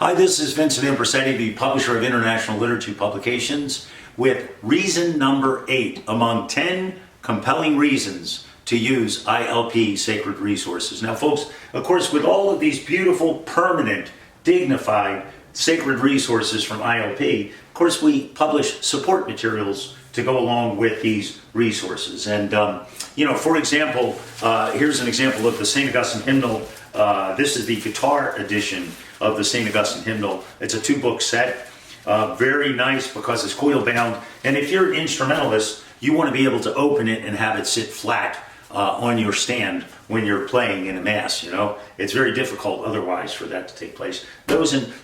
Hi, this is Vincent Ambrosetti, the publisher of International Liturgy Publications, with reason number 8 among 10 compelling reasons to use ILP sacred resources. Now, folks, of course, with all of these beautiful, permanent, dignified sacred resources from ILP, of course, we publish support materials to go along with these resources. And, for example, here's an example of the St. Augustine hymnal. This is the guitar edition of the St. Augustine hymnal. It's a 2-book set. Very nice because it's coil bound. And if you're an instrumentalist, you want to be able to open it and have it sit flat on your stand when you're playing in a mass. It's very difficult otherwise for that to take place.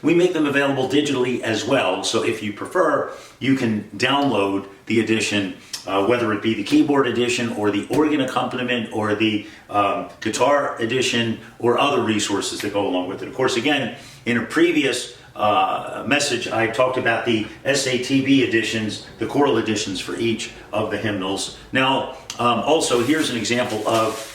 We make them available digitally as well. So if you prefer, you can download the edition, whether it be the keyboard edition or the organ accompaniment or the guitar edition or other resources that go along with it. Of course, again, in a previous message, I talked about the SATB editions, the choral editions for each of the hymnals. Now, also, here's an example of,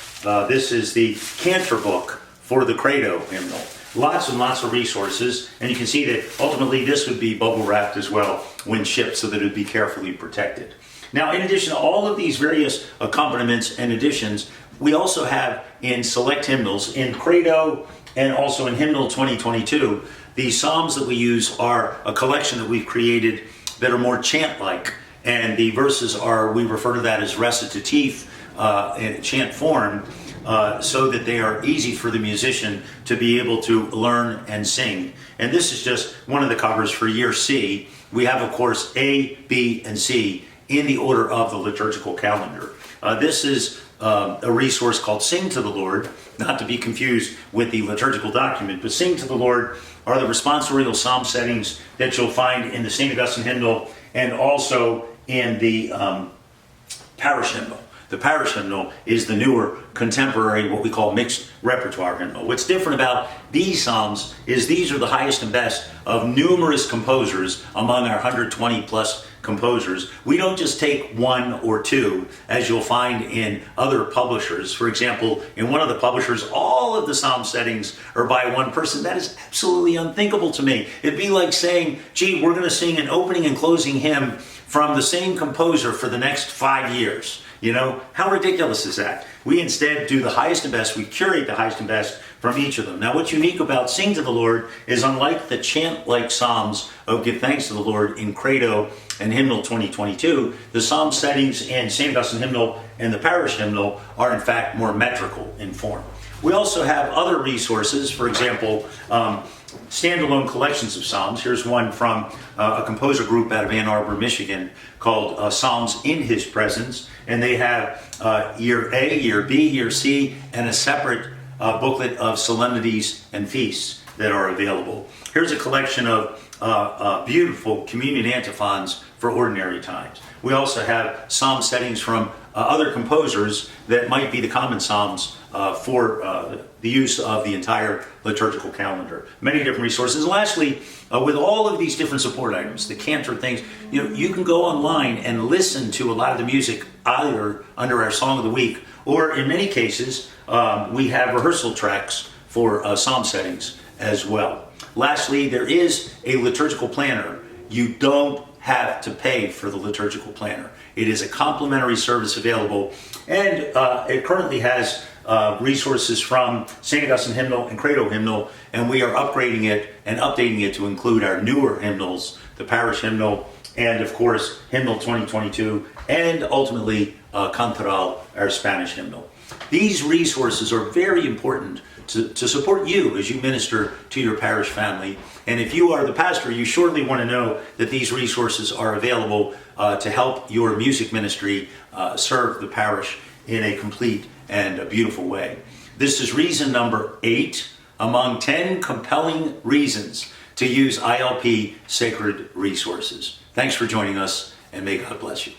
this is the cantor book for the Credo hymnal. Lots and lots of resources, and you can see that ultimately this would be bubble wrapped as well when shipped so that it would be carefully protected. Now, in addition to all of these various accompaniments and editions, we also have in select hymnals, in Credo and also in Hymnal 2022, the psalms that we use are a collection that we've created that are more chant-like, and the verses are, we refer to that as recitative in chant form, so that they are easy for the musician to be able to learn and sing. And this is just one of the covers for year C. We have, of course, A, B, and C in the order of the liturgical calendar. This is a resource called Sing to the Lord, not to be confused with the liturgical document, but Sing to the Lord are the responsorial psalm settings that you'll find in the St. Augustine hymnal and also in the parish hymnal. The parish hymnal is the newer, contemporary, what we call mixed repertoire hymnal. What's different about these psalms is these are the highest and best of numerous composers among our 120 plus composers. We don't just take one or two, as you'll find in other publishers. For example, in one of the publishers, all of the psalm settings are by one person. That is absolutely unthinkable to me. It'd be like saying, gee, we're going to sing an opening and closing hymn from the same composer for the next 5 years. How ridiculous is that? We instead do the highest and best. We curate the highest and best from each of them. Now, what's unique about Sing to the Lord is, unlike the chant-like psalms of Give Thanks to the Lord in Credo and Hymnal 2022, the psalm settings in St. Augustine hymnal and the parish hymnal are in fact more metrical in form. We also have other resources, for example, standalone collections of psalms. Here's one from a composer group out of Ann Arbor, Michigan, called Psalms in His Presence. And they have year A, year B, year C, and a separate booklet of solemnities and feasts that are available. Here's a collection of beautiful communion antiphons for ordinary times. We also have psalm settings from other composers that might be the common psalms for the use of the entire liturgical calendar. Many different resources. And lastly, with all of these different support items, the cantor things, you can go online and listen to a lot of the music either under our Song of the Week, or in many cases, we have rehearsal tracks for psalm settings as well. Lastly, there is a liturgical planner. You don't have to pay for the liturgical planner. It is a complimentary service available, and it currently has resources from St. Augustine hymnal and Credo hymnal, and we are upgrading it and updating it to include our newer hymnals, the parish hymnal, and of course Hymnal 2022, and ultimately Choral, our Spanish hymnal. These resources are very important to support you as you minister to your parish family. And if you are the pastor, you surely want to know that these resources are available to help your music ministry serve the parish in a complete and a beautiful way. This is reason number 8 among 10 compelling reasons to use ILP sacred resources. Thanks for joining us, and may God bless you.